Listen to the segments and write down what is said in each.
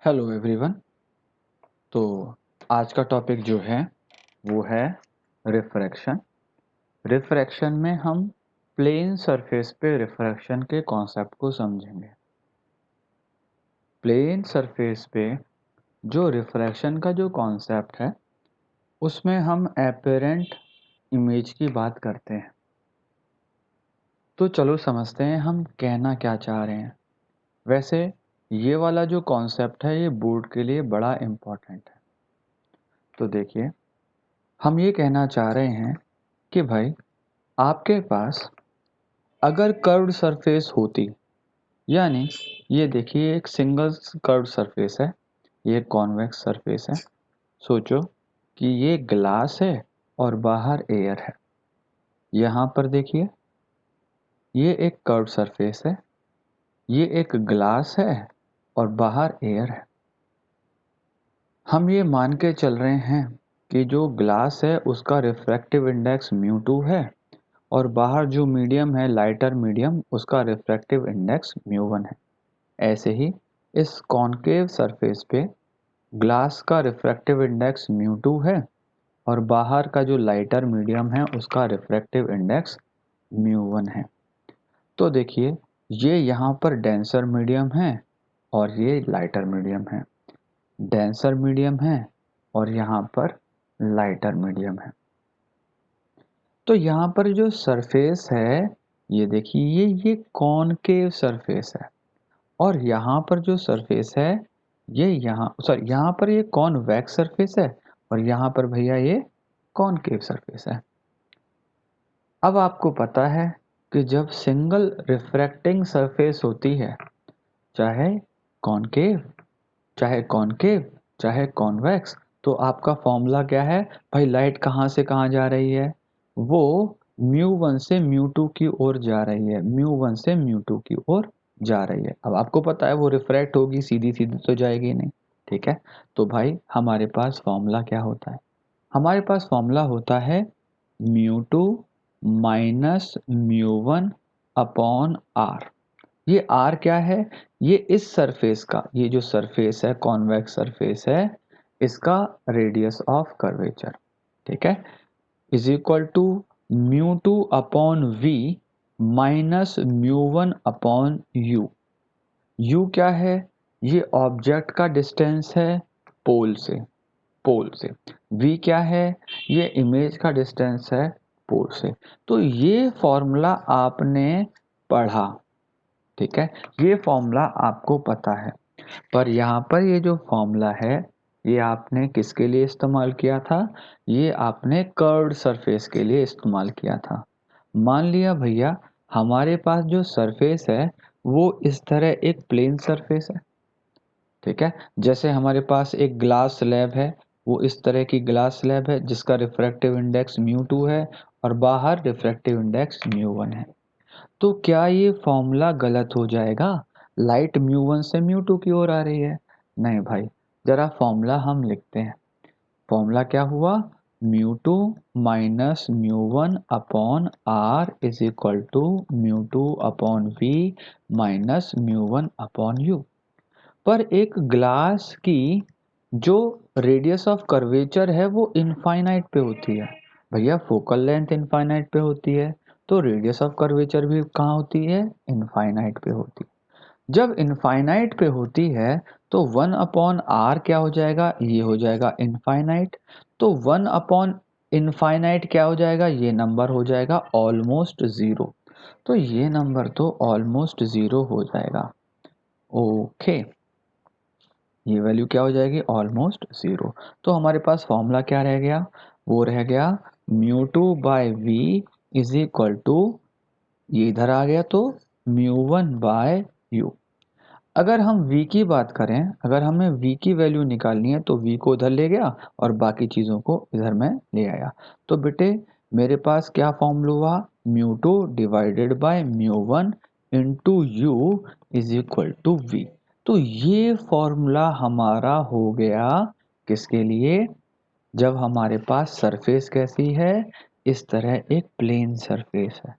Hello everyone. तो आज का टॉपिक जो है वो है रिफ्रैक्शन। रिफ्रैक्शन में हम प्लेन सरफेस पे रिफ्रैक्शन के कॉन्सेप्ट को समझेंगे। प्लेन सरफेस पे जो रिफ्रैक्शन का जो कॉन्सेप्ट है उसमें हम एपेरेंट इमेज की बात करते हैं। तो चलो समझते हैं हम कहना क्या चाह रहे हैं। वैसे ये वाला जो कॉन्सेप्ट है ये बोर्ड के लिए बड़ा इम्पोर्टेंट है। तो देखिए, हम ये कहना चाह रहे हैं कि भाई आपके पास अगर कर्व्ड सरफेस होती, यानी ये देखिए एक सिंगल कर्व्ड सरफेस है, ये कॉन्वेक्स सरफेस है। सोचो कि ये ग्लास है और बाहर एयर है। यहाँ पर देखिए ये एक कर्व्ड सरफेस है, ये एक ग्लास है और बाहर एयर है। हम ये मान के चल रहे हैं कि जो ग्लास है उसका रिफ्रैक्टिव इंडेक्स μ2 है और बाहर जो मीडियम है लाइटर मीडियम उसका रिफ्रैक्टिव इंडेक्स μ1 है। ऐसे ही इस कॉनकेव सरफेस पे ग्लास का रिफ्रैक्टिव इंडेक्स μ2 है और बाहर का जो लाइटर मीडियम है उसका रिफ्रैक्टिव इंडेक्स μ1 है। तो देखिए ये यहाँ पर डेंसर मीडियम है और ये लाइटर मीडियम है, डेंसर मीडियम है और यहाँ पर लाइटर मीडियम है। तो यहाँ पर जो सरफेस है ये देखिए ये कॉनकेव सरफेस है और यहाँ पर जो सरफेस है ये यहाँ पर ये कॉन्वेक्स सरफेस है और यहाँ पर भैया ये कॉनकेव सरफेस है। अब आपको पता है कि जब सिंगल रिफ्रैक्टिंग सरफेस होती है, चाहे कॉनकेव चाहे कॉन्वेक्स, तो आपका फॉर्मूला क्या है भाई? लाइट कहाँ से कहाँ जा रही है? वो μ1 से μ2 की ओर जा रही है, μ1 से μ2 की ओर जा रही है। अब आपको पता है वो रिफ्रैक्ट होगी, सीधी सीधी तो जाएगी नहीं, ठीक है। तो भाई हमारे पास फॉर्मूला क्या होता है? हमारे पास फॉर्मूला होता है μ2 माइनस μ1 अपॉन आर। ये आर क्या है? ये इस सरफेस का, ये जो सरफेस है कॉन्वेक्स सरफेस है, इसका रेडियस ऑफ कर्वेचर, ठीक है, is equal to μ2 upon v minus μ1 upon u. U क्या है? ये ऑब्जेक्ट का डिस्टेंस है पोल से, वी क्या है? ये इमेज का डिस्टेंस है पोल से। तो ये फॉर्मूला आपने पढ़ा, ठीक है, ये फॉर्मूला आपको पता है। पर यहाँ पर ये जो फॉर्मूला है ये आपने किसके लिए इस्तेमाल किया था? ये आपने कर्व्ड सरफेस के लिए इस्तेमाल किया था। मान लिया भैया हमारे पास जो सरफेस है वो इस तरह एक प्लेन सरफेस है, ठीक है। जैसे हमारे पास एक ग्लास स्लैब है, वो इस तरह की ग्लास स्लैब है जिसका रिफ्रैक्टिव इंडेक्स μ2 है और बाहर रिफ्रैक्टिव इंडेक्स μ1 है। तो क्या ये फॉर्मूला गलत हो जाएगा? लाइट μ1 से μ2 की ओर आ रही है। नहीं भाई, जरा फॉर्मूला हम लिखते हैं। फॉर्मूला क्या हुआ? μ2 minus μ1 upon r is equal to μ2 upon v minus μ1 upon u. पर एक ग्लास की जो रेडियस ऑफ कर्वेचर है वो इनफाइनाइट पे होती है। भैया फोकल लेंथ इनफाइनाइट पे होती है तो रेडियस ऑफ कर्वेचर भी कहाँ होती है? इनफाइनाइट पे होती है। जब इनफाइनाइट पे होती है तो 1 अपॉन आर क्या हो जाएगा? ये हो जाएगा इनफाइनाइट। तो 1 अपॉन इनफाइनाइट क्या हो जाएगा? ये नंबर हो जाएगा ऑलमोस्ट ज़ीरो। तो ये नंबर तो ऑलमोस्ट ज़ीरो हो जाएगा। ओके, ये वैल्यू क्या हो जाएगी? Almost zero. तो हमारे पास फॉर्मूला क्या रह गया? वो रह गया μ2 by v is equal to, ये इधर आ गया तो μ1 बाय यू। अगर हम v की बात करें, अगर हमें v की वैल्यू निकालनी है तो v को उधर ले गया और बाकी चीज़ों को इधर मैं ले आया। तो बेटे मेरे पास क्या फॉर्मूला हुआ? μ2 divided by μ1 into u is equal to v। तो ये फॉर्मूला हमारा हो गया किसके लिए? जब हमारे पास सरफेस कैसी है? इस तरह एक प्लेन सरफेस है।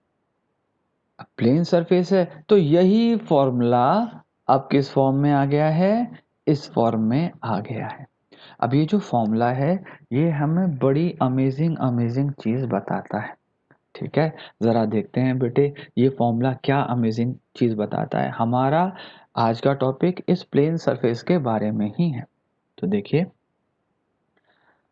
प्लेन सरफेस है तो यही फॉर्मूला अब किस फॉर्म में आ गया है? इस फॉर्म में आ गया है। अब ये जो फॉर्मूला है ये हमें बड़ी अमेजिंग चीज़ बताता है। ठीक है, ज़रा देखते हैं बेटे ये फॉर्मूला क्या अमेजिंग चीज़ बताता है। हमारा आज का टॉपिक इस प्लेन सरफेस के बारे में ही है। तो देखिए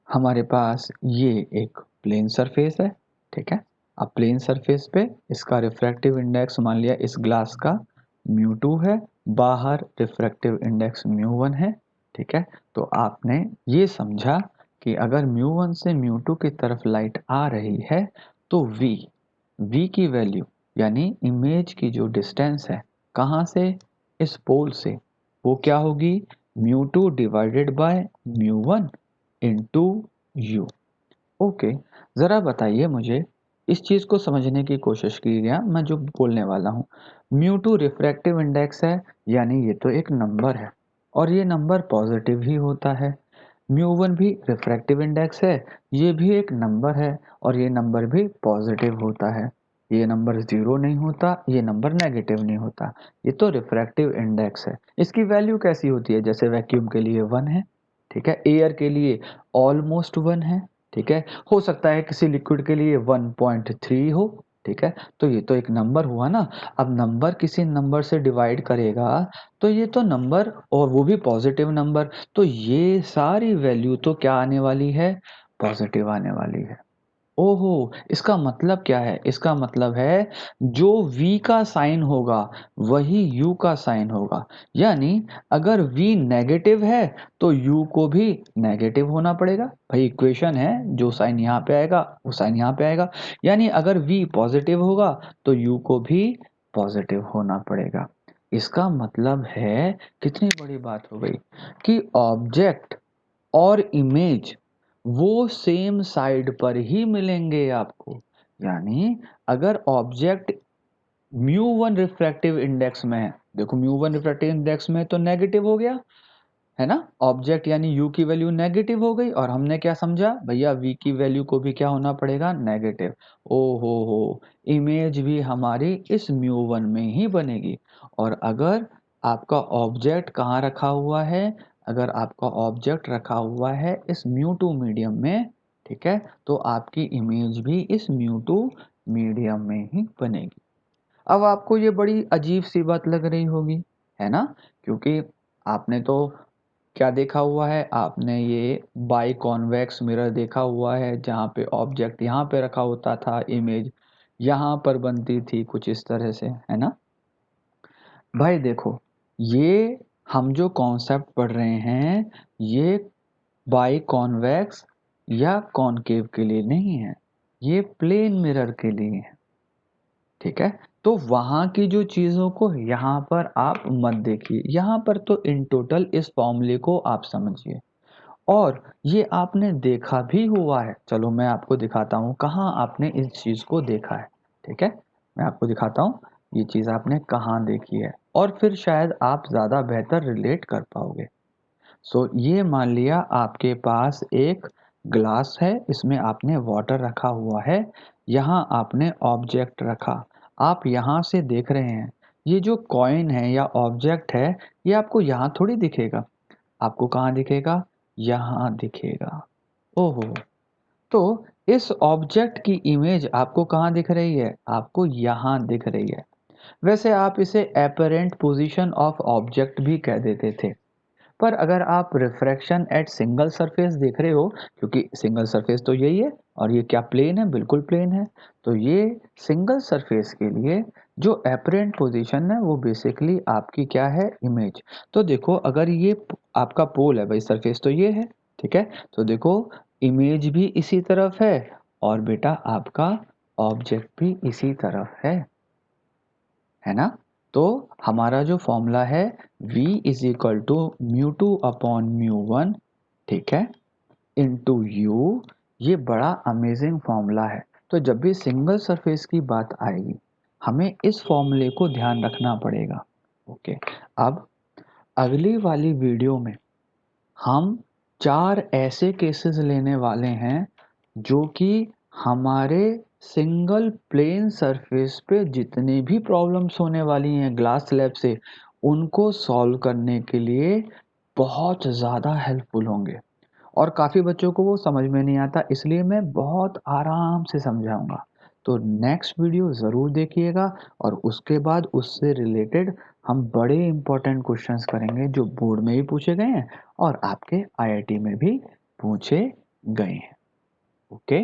हमारे पास ये एक प्लेन सरफेस है। ठीक है, अब प्लेन सरफेस पे इसका रिफ्रैक्टिव इंडेक्स मान लिया इस ग्लास का μ2 है, बाहर रिफ्रैक्टिव इंडेक्स μ1 है। ठीक है, तो आपने ये समझा कि अगर μ1 से μ2 की तरफ लाइट आ रही है तो v की वैल्यू यानी इमेज की जो डिस्टेंस है कहाँ से, इस पोल से, वो क्या होगी μ2 divided by μ1 into u. Okay, ज़रा बताइए मुझे, इस चीज़ को समझने की कोशिश कीजिए। मैं जो बोलने वाला हूँ, μ2 रिफ्रैक्टिव इंडेक्स है यानी ये तो एक नंबर है और ये नंबर पॉजिटिव ही होता है। μ1 भी रिफ्रैक्टिव इंडेक्स है, ये भी एक नंबर है और ये नंबर भी पॉजिटिव होता है। ये नंबर ज़ीरो नहीं होता, ये नंबर नेगेटिव नहीं होता। ये तो रिफ्रैक्टिव इंडेक्स है। इसकी वैल्यू कैसी होती है, जैसे वैक्यूम के लिए 1 है। ठीक है, एयर के लिए ऑलमोस्ट 1 है। ठीक है, हो सकता है किसी लिक्विड के लिए 1.3 हो। ठीक है, तो ये तो एक नंबर हुआ ना। अब नंबर किसी नंबर से डिवाइड करेगा तो ये तो नंबर, और वो भी पॉजिटिव नंबर, तो ये सारी वैल्यू तो क्या आने वाली है, पॉजिटिव आने वाली है। ओहो, इसका मतलब क्या है, इसका मतलब है जो v का साइन होगा वही u का साइन होगा। यानी अगर v नेगेटिव है तो u को भी नेगेटिव होना पड़ेगा। भाई इक्वेशन है, जो साइन यहाँ पे आएगा वो साइन यहाँ पे आएगा। यानी अगर v पॉजिटिव होगा तो u को भी पॉजिटिव होना पड़ेगा। इसका मतलब है, कितनी बड़ी बात हो गई कि ऑब्जेक्ट और इमेज वो सेम साइड पर ही मिलेंगे आपको। यानी अगर ऑब्जेक्ट μ1 रिफ्रैक्टिव इंडेक्स में है, देखो μ1 रिफ्रैक्टिव इंडेक्स में तो नेगेटिव हो गया है ना, ऑब्जेक्ट यानी u की वैल्यू नेगेटिव हो गई, और हमने क्या समझा भैया v की वैल्यू को भी क्या होना पड़ेगा, नेगेटिव। ओ हो, इमेज भी हमारी इस μ1 में ही बनेगी। और अगर आपका ऑब्जेक्ट कहाँ रखा हुआ है, अगर आपका ऑब्जेक्ट रखा हुआ है इस μ2 मीडियम में, ठीक है, तो आपकी इमेज भी इस μ2 मीडियम में ही बनेगी। अब आपको ये बड़ी अजीब सी बात लग रही होगी, है ना, क्योंकि आपने तो क्या देखा हुआ है, आपने ये बाई कॉन्वेक्स मिरर देखा हुआ है जहाँ पे ऑब्जेक्ट यहाँ पे रखा होता था, इमेज यहाँ पर बनती थी कुछ इस तरह से, है ना। भाई देखो, ये हम जो कॉन्सेप्ट पढ़ रहे हैं ये बाई कॉन्वेक्स या कॉनकेव के लिए नहीं है, ये प्लेन मिरर के लिए है। ठीक है, तो वहां की जो चीजों को यहाँ पर आप मत देखिए, यहाँ पर तो इन टोटल इस फॉर्मूले को आप समझिए। और ये आपने देखा भी हुआ है, चलो मैं आपको दिखाता हूँ कहाँ आपने इस चीज को देखा है। ठीक है, मैं आपको दिखाता हूँ ये चीज आपने कहाँ देखी है, और फिर शायद आप ज्यादा बेहतर रिलेट कर पाओगे। सो ये मान लिया आपके पास एक ग्लास है, इसमें आपने वाटर रखा हुआ है, यहाँ आपने ऑब्जेक्ट रखा, आप यहाँ से देख रहे हैं, ये जो कॉइन है या ऑब्जेक्ट है ये आपको यहाँ थोड़ी दिखेगा, आपको कहाँ दिखेगा, यहाँ दिखेगा। ओहो, तो इस ऑब्जेक्ट की इमेज आपको कहाँ दिख रही है, आपको यहाँ दिख रही है। वैसे आप इसे एपरेंट पोजीशन ऑफ ऑब्जेक्ट भी कह देते थे, पर अगर आप रिफ्रैक्शन एट सिंगल सरफेस देख रहे हो, क्योंकि सिंगल सरफेस तो यही है और ये क्या प्लेन है, बिल्कुल प्लेन है, तो ये सिंगल सरफेस के लिए जो एपरेंट पोजीशन है वो बेसिकली आपकी क्या है, इमेज। तो देखो अगर ये आपका पोल है, भाई सरफेस तो ये है, ठीक है, तो देखो इमेज भी इसी तरफ है और बेटा आपका ऑब्जेक्ट भी इसी तरफ है ना। तो हमारा जो फॉर्मूला है v is equal to μ2 upon μ1, ठीक है, इंटू u, ये बड़ा अमेजिंग फॉर्मूला है। तो जब भी सिंगल सरफेस की बात आएगी हमें इस फॉर्मूले को ध्यान रखना पड़ेगा। ओके, अब अगली वाली वीडियो में हम 4 ऐसे केसेस लेने वाले हैं जो कि हमारे सिंगल प्लेन सरफेस पे जितनी भी प्रॉब्लम्स होने वाली हैं ग्लास स्लैब से, उनको सॉल्व करने के लिए बहुत ज़्यादा हेल्पफुल होंगे और काफ़ी बच्चों को वो समझ में नहीं आता, इसलिए मैं बहुत आराम से समझाऊँगा। तो नेक्स्ट वीडियो ज़रूर देखिएगा और उसके बाद उससे रिलेटेड हम बड़े इम्पोर्टेंट क्वेश्चंस करेंगे जो बोर्ड में भी पूछे गए हैं और आपके आईआईटी में भी पूछे गए हैं। ओके?